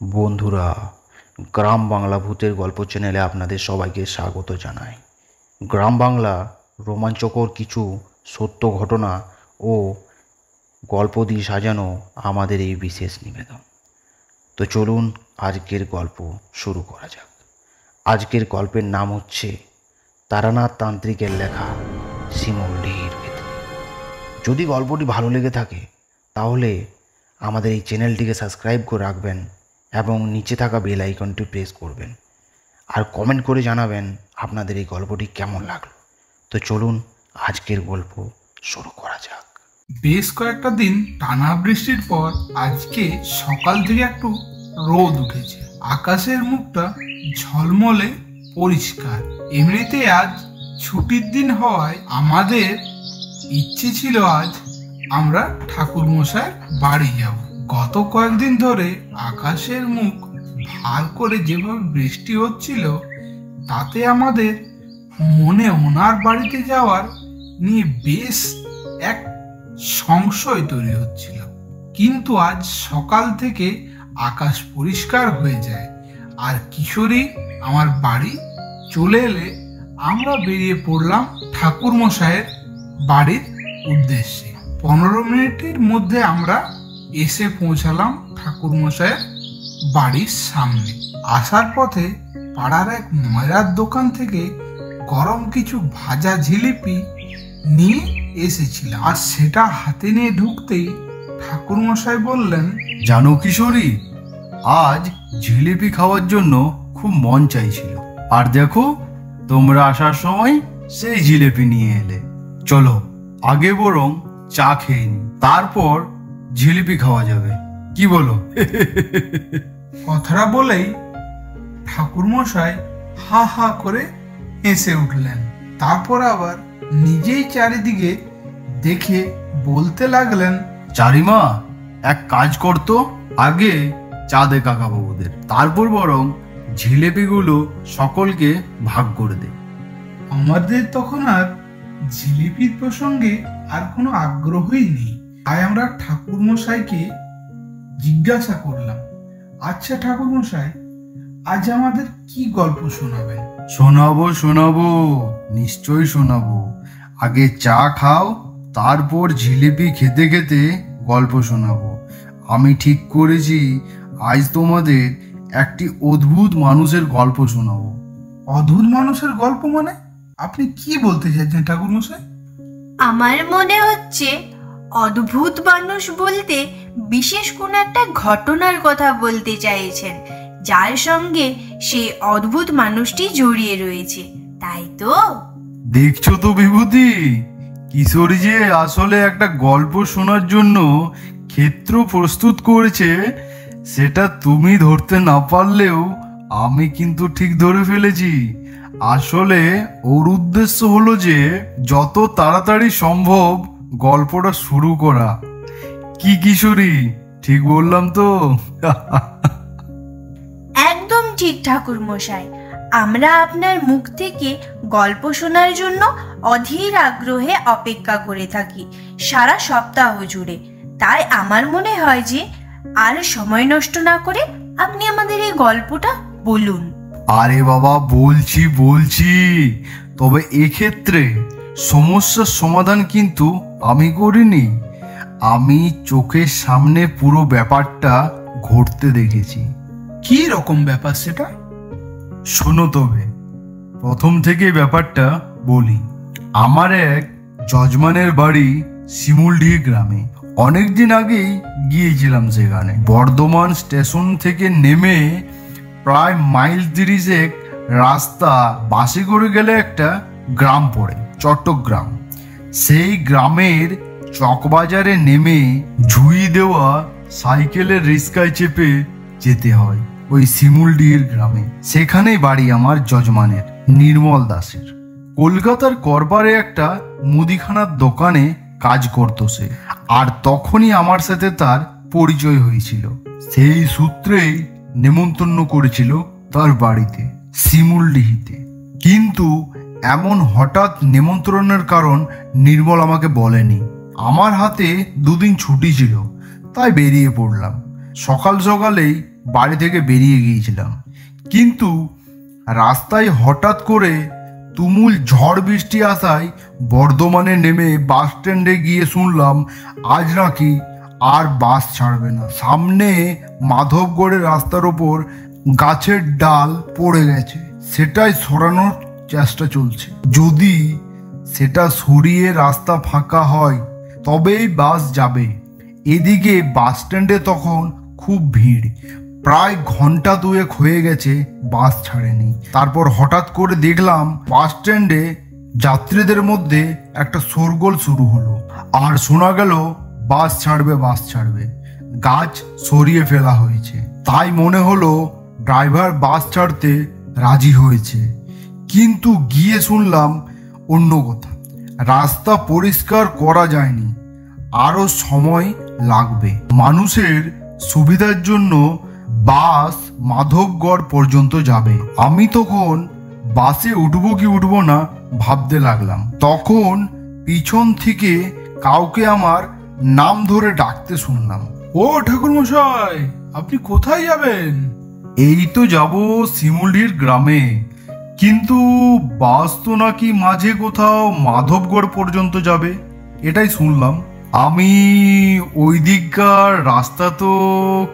বন্ধুরা, গ্রাম বাংলা ভূতের গল্প চ্যানেলে আপনাদের সবাইকে স্বাগত জানাই। গ্রাম বাংলা রোমাঞ্চকর কিছু সত্য ঘটনা ও গল্প দিয়ে সাজানো আমাদের এই বিশেষ নিবেদন। তো চলুন আজকের গল্প শুরু করা যাক। আজকের গল্পের নাম হচ্ছে তারানাথ তান্ত্রিকের লেখা শিমুলডিহির ভেতরে। যদি গল্পটি ভালো লেগে থাকে তাহলে আমাদের এই চ্যানেলটিকে সাবস্ক্রাইব করে রাখবেন এবং নিচে থাকা বেল আইকনটি প্রেস করবেন, আর কমেন্ট করে জানাবেন আপনাদের এই গল্পটি কেমন লাগলো। তো চলুন আজকের গল্প শুরু করা যাক। বেশ কয়েকটা দিন টানা বৃষ্টির পর আজকে সকাল থেকে একটু রোদ উঠেছে। আকাশের মুখটা ঝলমলে পরিষ্কার। এমনিতে আজ ছুটির দিন হওয়ায় আমাদের ইচ্ছে ছিল আজ আমরা ঠাকুর মশাইয়ের বাড়ি যাব। গত কয়েকদিন ধরে আকাশের মুখ ভার করে যেভাবে বৃষ্টি হচ্ছিল তাতে আমাদের মনে ওনার বাড়িতে যাওয়ার নিয়ে বেশ এক সংশয় তৈরি হচ্ছিল। কিন্তু আজ সকাল থেকে আকাশ পরিষ্কার হয়ে যায় আর কিশোরী আমার বাড়ি চলে এলে আমরা বেরিয়ে পড়লাম ঠাকুর মশাইয়ের বাড়ির উদ্দেশ্যে। 15 মিনিটের মধ্যে আমরা এসে পৌঁছালাম ঠাকুর মশাইয়ের বাড়ির সামনে। আসার পথে পাড়ার এক ময়রার দোকান থেকে গরম কিছু ভাজা জিলিপি নিয়ে এসেছিলাম, আর সেটা হাতে নিয়ে ঢুকতেই ঠাকুর মশাই বললেন, জানো কিশোরী, আজ জিলিপি খাওয়ার জন্য খুব মন চাইছিল, আর দেখো তোমরা আসার সময় সেই জিলিপি নিয়ে এলে। চলো আগে বরং চা খেয়ে নি, তারপর জিলিপি খাওয়া যাবে, কি বলো? কথাটা বলেই ঠাকুর মশাই হা হা করে হেসে উঠলেন। তারপর আবার নিজেই চারিদিকে দেখে বলতে লাগলেন, চারিমা এক কাজ করতো, আগে চা দে কাকা বাবুদের, তারপর বরং জিলিপিগুলো সকলকে ভাগ করে দে। আমাদের তখন আর জিলিপির প্রসঙ্গে আর কোনো আগ্রহই নেই, তাই আমরা ঠাকুর মশাইকে জিজ্ঞাসা করলাম, আচ্ছা ঠাকুর মশাই, আজ আমাদের কি গল্প শোনাবেন? শোনাবো, নিশ্চয়ই শোনাবো। আগে চা খাও, তারপর জিলিপি খেতে খেতে গল্প শোনাবো। আমি ঠিক করেছি আজ তোমাদের একটি অদ্ভুত মানুষের গল্প শোনাবো। অদ্ভুত মানুষের গল্প মানে আপনি কি বলতে চাইছেন ঠাকুর মশাই? আমার মনে হচ্ছে অদ্ভুত মানুষ বলতে বিশেষ কোন একটা ঘটনার কথা বলতে চাইছেন, যার সঙ্গে সেই অদ্ভুত মানুষটি জড়িয়ে রয়েছে, তাই তো? দেখছো তো বিভূতি, কিশোরী যে আসলে একটা গল্প শোনার জন্য ক্ষেত্র প্রস্তুত করেছে, সেটা তুমি ধরতে না পারলেও আমি কিন্তু ঠিক ধরে ফেলেছি। আসলে ওর উদ্দেশ্য হলো যে যত তাড়াতাড়ি সম্ভব গল্পটা শুরু করা। কি কিশোরী, ঠিক বললাম তো? একদম ঠিক ঠাকুর মশাই, আমরা আপনার মুখ থেকে গল্প শোনার জন্য অধীর আগ্রহে অপেক্ষা করে থাকি সারা সপ্তাহ জুড়ে। তাই আমার মনে হয় যে আর সময় নষ্ট না করে আপনি আমাদের এই গল্পটা বলুন। আরে বাবা, বলছি, তবে এক্ষেত্রে সমস্যার সমাধান কিন্তু আমি করিনি। আমি চোখের সামনে পুরো ব্যাপারটা ঘটতে দেখেছি। কি রকম ব্যাপার সেটা? শোনো তবে, প্রথম থেকে ব্যাপারটা বলি। আমার এক যজমানের বাড়ি শিমুলডিহি গ্রামে। অনেকদিন আগেই গিয়েছিলাম সেখানে। বর্ধমান স্টেশন থেকে নেমে প্রায় মাইল 30 রাস্তা বাসে করে গেলে একটা গ্রাম পড়ে, চট্টগ্রাম। সেই গ্রামের চকবাজারে নেমে ঝুড়ি দেওয়া সাইকেলের রিস্কায় চেপে যেতে হয় ওই শিমুলডিহির গ্রামে। সেখানেই বাড়ি আমার যজমানের, নির্মল দাসের। কলকাতার করবারে একটা মুদিখানার দোকানে কাজ করতো সে, আর তখনই আমার সাথে তার পরিচয় হয়েছিল। সেই সূত্রেই নেমন্তন্ন করেছিল তার বাড়িতে শিমুলডিহিতে। কিন্তু এমন হঠাৎ নেমন্ত্রণের কারণ নির্মল আমাকে বলেনি। আমার হাতে 2 দিন ছুটি ছিল, তাই বেরিয়ে পড়লাম। সকাল সকালেই বাড়ি থেকে বেরিয়ে গিয়েছিলাম, কিন্তু রাস্তায় হঠাৎ করে তুমুল ঝড় বৃষ্টি আসায় বর্ধমানে নেমে বাস স্ট্যান্ডে গিয়ে শুনলাম আজ নাকি আর বাস ছাড়বে না। সামনে মাধবগড়ের রাস্তার ওপর গাছের ডাল পড়ে গেছে, সেটাই সরানোর চেষ্টা চলছে। যদি সেটা সরিয়ে রাস্তা ফাঁকা হয় তবেই বাস যাবে। এদিকে বাস স্ট্যান্ডে তখন খুব ভিড়, প্রায় ঘন্টা দুয়েক হয়ে গেছে বাস ছাড়েনি। তারপর হঠাৎ করে দেখলাম বাস স্ট্যান্ডে যাত্রীদের মধ্যে একটা শোরগোল শুরু হলো, আর শোনা গেল বাস ছাড়বে বাস ছাড়বে, গাছ সরিয়ে ফেলা হয়েছে। তাই মনে হলো ড্রাইভার বাস ছাড়তে রাজি হয়েছে, কিন্তু গিয়ে শুনলাম অন্য কথা, রাস্তা পরিষ্কার করা যায়নি, আরো সময় লাগবে। মানুষের সুবিধার জন্য বাস মাধবগড় পর্যন্ত যাবে। আমি তখন বাসে উঠবো কি উঠবো না ভাবতে লাগলাম। তখন পিছন থেকে কাউকে আমার নাম ধরে ডাকতে শুনলাম। ও ঠাকুর মশাই, আপনি কোথায় যাবেন? এই তো যাব শিমুলডির গ্রামে, কিন্তু বাস তো নাকি মাঝে কোথাও মাধবগড় পর্যন্ত যাবে, এটাই শুনলাম। আমি ওই দিককার রাস্তা তো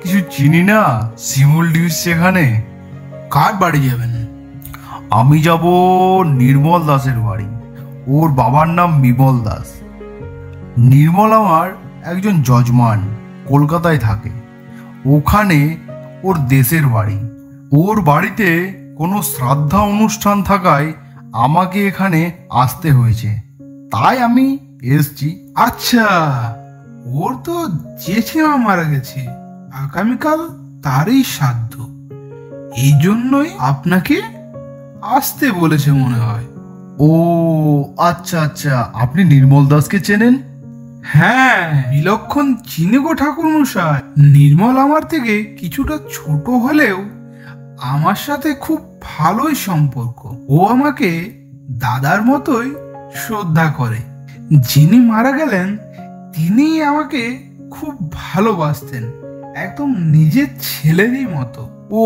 কিছু চিনি না, শিমুলডির সেখানে। কার বাড়ি যাবেন? আমি যাব নির্মল দাসের বাড়ি। ওর বাবার নাম বিমল দাস। নির্মল আমার একজন যজমান, কলকাতায় থাকে। ওখানে ওর দেশের বাড়ি। ওর বাড়িতে কোনো শ্রাদ্ধা অনুষ্ঠান থাকায় আমাকে এখানে আসতে হয়েছে, তাই আমি এসছি। আচ্ছা, ওর তো জেঠিমা মারা গেছে, আগামীকাল তারই শ্রাদ্ধ, এই জন্যই আপনাকে আসতে বলেছে মনে হয়। ও আচ্ছা আচ্ছা, আপনি নির্মল দাসকে চেনেন? হ্যাঁ, বিলক্ষণ চিনি গো ঠাকুর মশাই। নির্মল আমার থেকে কিছুটা ছোট হলেও আমার সাথে খুব ভালোই সম্পর্ক। ও আমাকে দাদার মতোই শ্রদ্ধা করে। যিনি মারা গেলেন তিনি আমাকে খুব ভালোবাসতেন, একদম নিজের ছেলেরই মতো। ও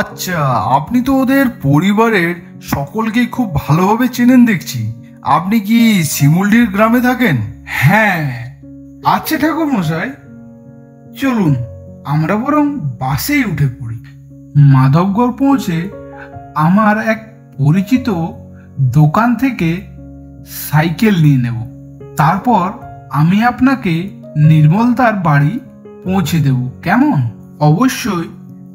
আচ্ছা, আপনি তো ওদের পরিবারের সকলকেই খুব ভালোভাবে চেনেন দেখছি। আপনি কি শিমুলডির গ্রামে থাকেন? হ্যাঁ। আচ্ছা ঠাকুর মশাই, চলুন আমরা বরং বাসেই উঠে পড়ি। মাধবগড় পৌঁছে আমার এক পরিচিত দোকান থেকে সাইকেল নিয়ে নেব, তারপর আমি আপনাকে নির্মলদার বাড়ি পৌঁছে দেব, কেমন? অবশ্যই,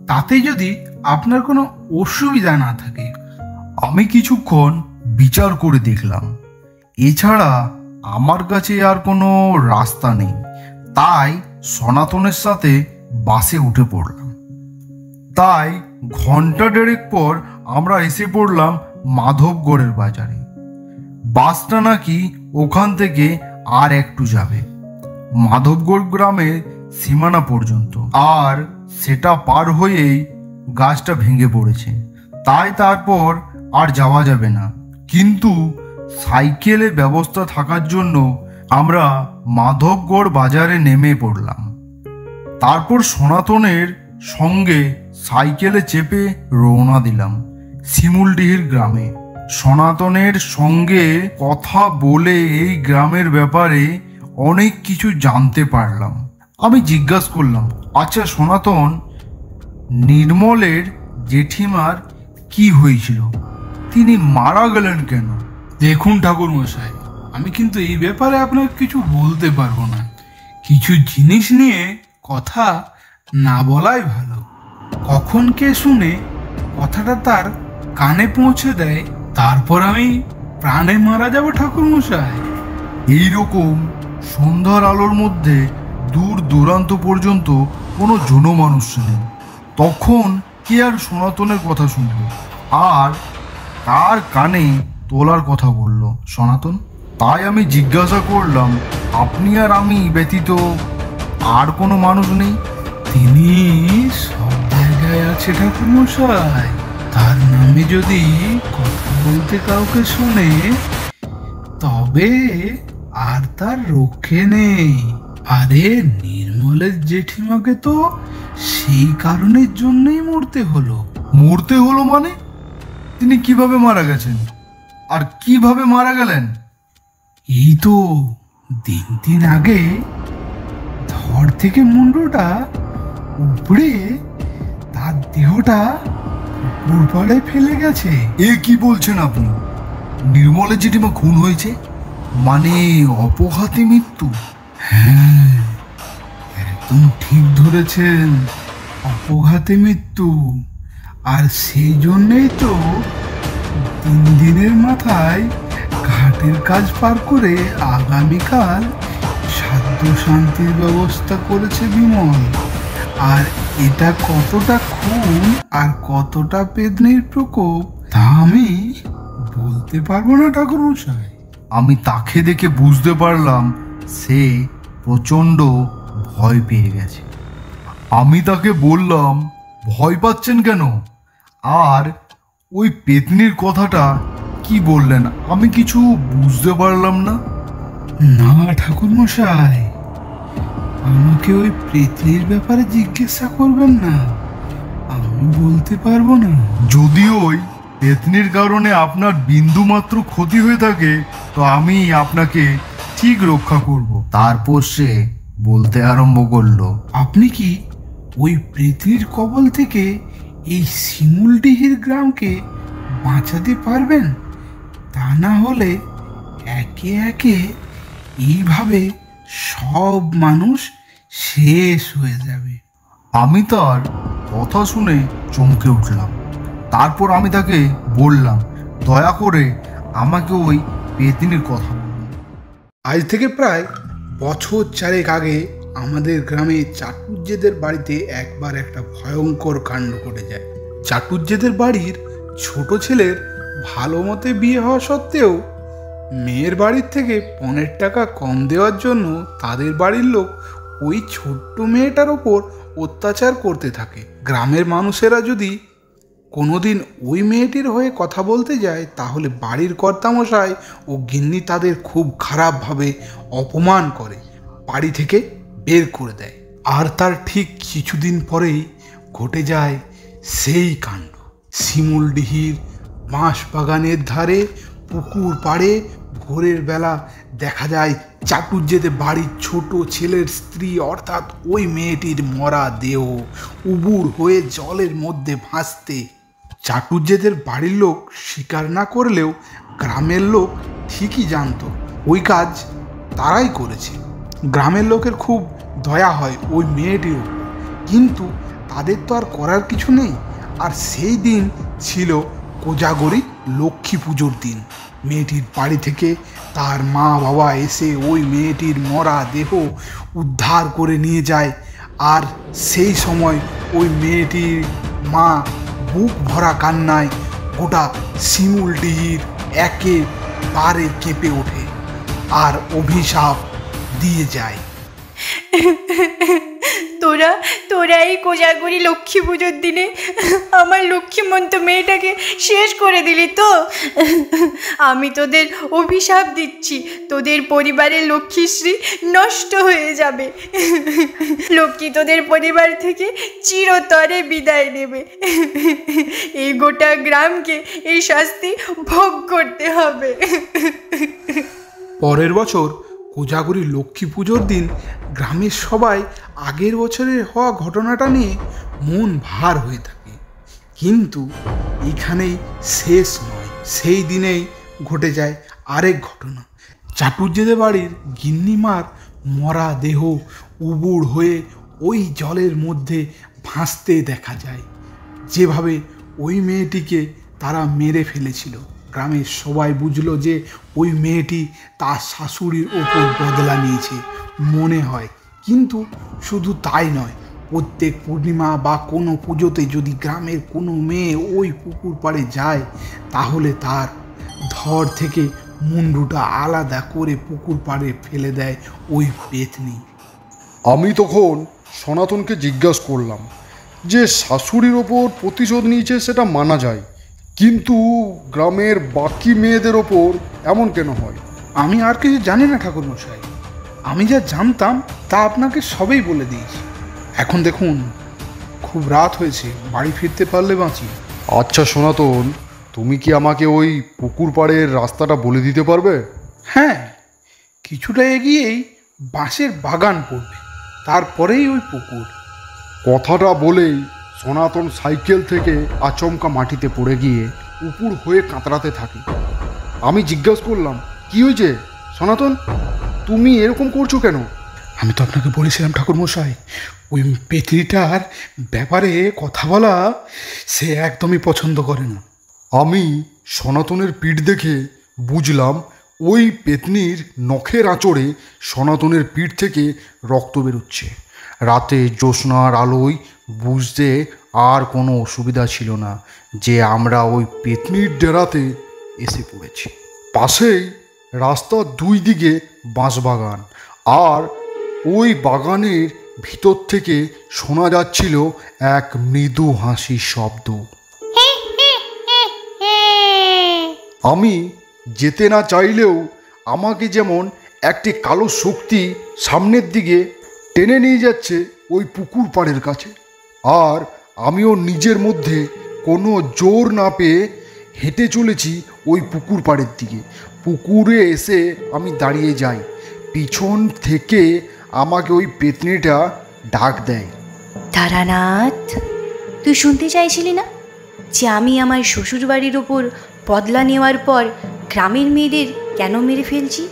তাতে যদি আপনার কোনো অসুবিধা না থাকে। আমি কিছুক্ষণ বিচার করে দেখলাম, এছাড়া আমার কাছে আর কোনো রাস্তা নেই, তাই সনাতনের সাথে বাসে উঠে পড়লাম। তাই ঘন্টা দেড়েক পর আমরা এসে পড়লাম মাধবগড়ের বাজারে। বাসটা নাকি ওখান থেকে আর একটু যাবে মাধবগড় গ্রামের সীমানা পর্যন্ত, আর সেটা পার হয়েই গাছটা ভেঙে পড়েছে, তাই তারপর আর যাওয়া যাবে না। কিন্তু সাইকেলের ব্যবস্থা থাকার জন্য আমরা মাধবগড় বাজারে নেমে পড়লাম। তারপর সনাতনের সঙ্গে সাইকেলে চেপে রওনা দিলাম শিমুলডিহির গ্রামে। সনাতনের সঙ্গে কথা বলে এই গ্রামের ব্যাপারে অনেক কিছু জানতে পারলাম। আমি জিজ্ঞাসা করলাম, আচ্ছা সনাতন, নির্মলের জেঠিমার কি হয়েছিল? তিনি মারা গেলেন কেন? দেখুন ঠাকুর মশাই, আমি কিন্তু এই ব্যাপারে আপনাকে কিছু বলতে পারবো না। কিছু জিনিস নিয়ে কথা না বলাই ভালো। কখন কে শুনে কথাটা তার কানে পৌঁছে দেয়, তারপর আমি প্রাণে মারা যাব ঠাকুর মশাই। এইরকম সন্ধ্যার আলোর মধ্যে দূর দূরান্ত পর্যন্ত কোনো জনমানুষ ছিলেন। তখন কে আর সনাতনের কথা শুনল, আর কার কানে তোলার কথা বলল সনাতন? তাই আমি জিজ্ঞাসা করলাম, আপনি আর আমি ব্যতীত আর কোনো মানুষ নেই? তিনি সব জায়গায় আছে ঠাকুর মশাই, তার নামে যদি কথা বলতে কাউকে শুনে তবে আর তার রক্ষে নেই। আরে নির্মলের জেঠিমাকে তো সেই কারণের জন্যই মরতে হলো। মরতে হলো মানে? তিনি কিভাবে মারা গেছেন আর কিভাবে মারা গেলেন? এই তো দিন আগে ধর থেকে মুন্ডুটা উপড়ে তার দেহটা পুকুর পাড়ে ফেলে গেছে। এ কি বলছেন আপনি? নির্মলের জেঠিমা খুন হয়েছে মানে অপঘাতে মৃত্যু? হ্যাঁ, একদম ঠিক ধরেছেন, অপঘাতে মৃত্যু। আর সেই জন্যই তো 3 দিনের মাথায় ঘাটের কাজ পার করে আগামীকাল সাধ্য শান্তির ব্যবস্থা করেছে বিমল। আর এটা কতটা খুন আর কতটা পেদনির প্রকোপ তা আমি বলতে পারবো না ঠাকুরমশাই। আমি তাকে দেখে বুঝতে পারলাম সে প্রচণ্ড ভয় পেয়ে গেছে। আমি তাকে বললাম, ভয় পাচ্ছেন কেন? আর ওই পেতনির কথাটা কি বললেন আমি কিছু বুঝতে পারলাম না। না ঠাকুরমশাই, আমাকে ওই পেতনির ব্যাপারে জিজ্ঞাসা করবেন না, আমি বলতে পারবো না। যদি ওই পেতনির কারণে আপনার বিন্দু মাত্র ক্ষতি হয়ে থাকে তো আমি আপনাকে ঠিক রক্ষা করব। তারপর সে বলতে আরম্ভ করলো, আপনি কি ওই পেতনির কবল থেকে এই শিমুলডিহির গ্রামকে বাঁচাতে পারবেন? তা না হলে একে একে এইভাবে সব মানুষ শেষ হয়ে যাবে। আমি তার কথা শুনে চমকে উঠলাম। তারপর আমি তাকে বললাম, দয়া করে আমাকে ওই পেতনির কথা বলুন। আজ থেকে প্রায় বছর 4 আগে আমাদের গ্রামে চাটুজ্জেদের বাড়িতে একবার একটা ভয়ঙ্কর কাণ্ড ঘটে যায়। চাটুজ্জেদের বাড়ির ছোট ছেলের ভালো মতে বিয়ে হওয়া সত্ত্বেও মেয়ের বাড়ির থেকে 15 টাকা কম দেওয়ার জন্য তাদের বাড়ির লোক ওই ছোট্ট মেয়েটার ওপর অত্যাচার করতে থাকে। গ্রামের মানুষেরা যদি কোনোদিন ওই মেয়েটির হয়ে কথা বলতে যায় তাহলে বাড়ির কর্তামশাই ও গিন্নি তাদের খুব খারাপভাবে অপমান করে বাড়ি থেকে বের করে দেয়। আর তার ঠিক কিছুদিন পরেই ঘটে যায় সেই কাণ্ড। শিমুলডিহির বাঁশ বাগানের ধারে পুকুর পাড়ে ভোরের বেলা দেখা যায় চাটুজ্জেদের বাড়ির ছোট ছেলের স্ত্রী অর্থাৎ ওই মেয়েটির মরা দেহ উবুড় হয়ে জলের মধ্যে ভাসতে। চাটুজ্জেদের বাড়ির লোক স্বীকার না করলেও গ্রামের লোক ঠিকই জানতো ওই কাজ তারাই করেছে। গ্রামের লোকের খুব দয়া হয় ওই মেয়েটির উপর, কিন্তু তাদের তো আর করার কিছু নেই। আর সেই দিন ছিল কোজাগরি লক্ষ্মী পুজোর দিন। মেয়েটির বাড়ি থেকে তার মা বাবা এসে ওই মেয়েটির মরা দেহ উদ্ধার করে নিয়ে যায়। আর সেই সময় ওই মেয়েটির মা বুক ভরা কান্নায় গোটা শিমুলডিহির একেবারে কেঁপে ওঠে আর অভিশাপ দিয়ে যায়। তোরা এই কোজাগরি লক্ষ্মী পুজোর দিনে আমার লক্ষ্মীমন্ত মেয়েটাকে শেষ করে দিলি তো। আমি তোদের অভিশাপ দিচ্ছি, তোদের পরিবারের লক্ষ্মীশ্রী নষ্ট হয়ে যাবে। লক্ষ্মী তোদের পরিবার থেকে চিরতরে বিদায় নেবে। এই গোটা গ্রামকে এই শাস্তি ভোগ করতে হবে। পরের বছর কোজাগরি লক্ষ্মী পুজোর দিন গ্রামের সবাই আগের বছরের হওয়া ঘটনাটা নিয়ে মন ভার হয়ে থাকে। কিন্তু এখানেই শেষ নয়, সেই দিনেই ঘটে যায় আরেক ঘটনা। চাটুজ্জেদের বাড়ির গিন্নিমার মরা দেহ উবুড় হয়ে ওই জলের মধ্যে ভাসতে দেখা যায়। যেভাবে ওই মেয়েটিকে তারা মেরে ফেলেছিল, গ্রামের সবাই বুঝলো যে ওই মেয়েটি তার শাশুড়ির ওপর বদলা নিয়েছে মনে হয়। কিন্তু শুধু তাই নয়, প্রত্যেক পূর্ণিমা বা কোনো পুজোতে যদি গ্রামের কোনো মেয়ে ওই পুকুর পাড়ে যায় তাহলে তার ধর থেকে মুন্ডুটা আলাদা করে পুকুর পাড়ে ফেলে দেয় ওই পেতনি। আমি তখন সনাতনকে জিজ্ঞাসা করলাম যে শাশুড়ির ওপর প্রতিশোধ নিয়েছে সেটা মানা যায়, কিন্তু গ্রামের বাকি মেয়েদের ওপর এমন কেন হয়? আমি আর কিছু জানি না ঠাকুরমশাই, আমি যা জানতাম তা আপনাকে সবেই বলে দিয়েছি। এখন দেখুন, খুব রাত হয়েছে, বাড়ি ফিরতে পারলে বাঁচি। আচ্ছা সনাতন, তুমি কি আমাকে ওই পুকুর পাড়ের রাস্তাটা বলে দিতে পারবে? হ্যাঁ, কিছুটা এগিয়েই বাঁশের বাগান পড়বে, তারপরেই ওই পুকুর। কথাটা বলেই সনাতন সাইকেল থেকে আচমকা মাটিতে পড়ে গিয়ে উপুর হয়ে কাতরাতে থাকে। আমি জিজ্ঞাসা করলাম, কি হয়েছে সনাতন, তুমি এরকম করছো কেন? আমি তো আপনাকে বলেছিলাম ঠাকুরমশাই, ওই পেতনিটার ব্যাপারে কথা বলা সে একদমই পছন্দ করে না। আমি সনাতনের পিঠ দেখে বুঝলাম ওই পেতনির নখের আঁচড়ে সনাতনের পিঠ থেকে রক্ত বেরোচ্ছে। রাতে জ্যোৎস্নার আলোয় বুঝতে আর কোনো অসুবিধা ছিল না যে আমরা ওই পেতনির ডেরাতে এসে পড়েছি। পাশেই রাস্তার দুই দিকে বাঁশবাগান, আর ওই বাগানের ভিতর থেকে শোনা যাচ্ছিল এক মৃদু হাসির শব্দ। আমি যেতে না চাইলেও আমাকে যেমন একটি কালো শক্তি সামনের দিকে টেনে নিয়ে যাচ্ছে ওই পুকুর পাড়ের কাছে। আর আমিও নিজের মধ্যে কোনো জোর না পেয়ে হেঁটে চলেছি ওই পুকুর পাড়ের দিকে। পুকুরে এসে আমি দাঁড়িয়ে যাই। পিছন থেকে আমাকে ওই পেতনিটা ডাক দেয়, তারানাথ, তুই শুনতে চাইছিলি না যে আমি আমার শ্বশুর বাড়ির ওপর বদলা নেওয়ার পর গ্রামের মেয়েদের কেন মেরে ফেলছি?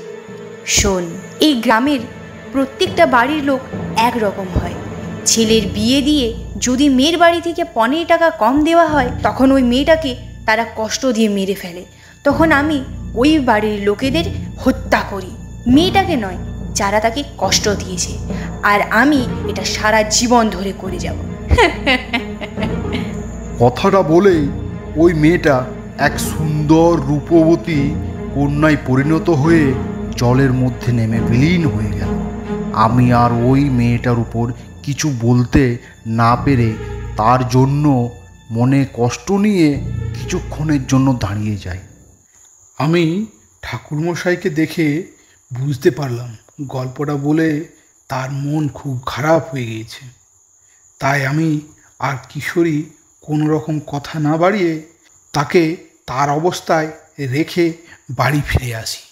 শোন, এই গ্রামের প্রত্যেকটা বাড়ির লোক একরকম হয়। ছেলের বিয়ে দিয়ে যদি মেয়ের বাড়ি থেকে 15 টাকা কম দেওয়া হয়, তখন ওই মেয়েটাকে তারা কষ্ট দিয়ে মেরে ফেলে। তখন আমি ওই বাড়ির লোকেদের হত্যা করি, মেয়েটাকে নয়, যারা তাকে কষ্ট দিয়েছে। আর আমি এটা সারা জীবন ধরে করে যাব। কথাটা বলেই ওই মেয়েটা এক সুন্দর রূপবতী কন্যায় পরিণত হয়ে জলের মধ্যে নেমে বিলীন হয়ে গেল। আমি আর ওই মেয়েটার উপর কিছু বলতে না পেরে তার জন্য মনে কষ্ট নিয়ে কিছুক্ষণের জন্য দাঁড়িয়ে যাই। আমি ঠাকুরমশাইকে দেখে বুঝতে পারলাম গল্পটা বলে তার মন খুব খারাপ হয়ে গিয়েছে। তাই আমি আর কিশোরী কোনো রকম কথা না বাড়িয়ে তাকে তার অবস্থায় রেখে বাড়ি ফিরে আসি।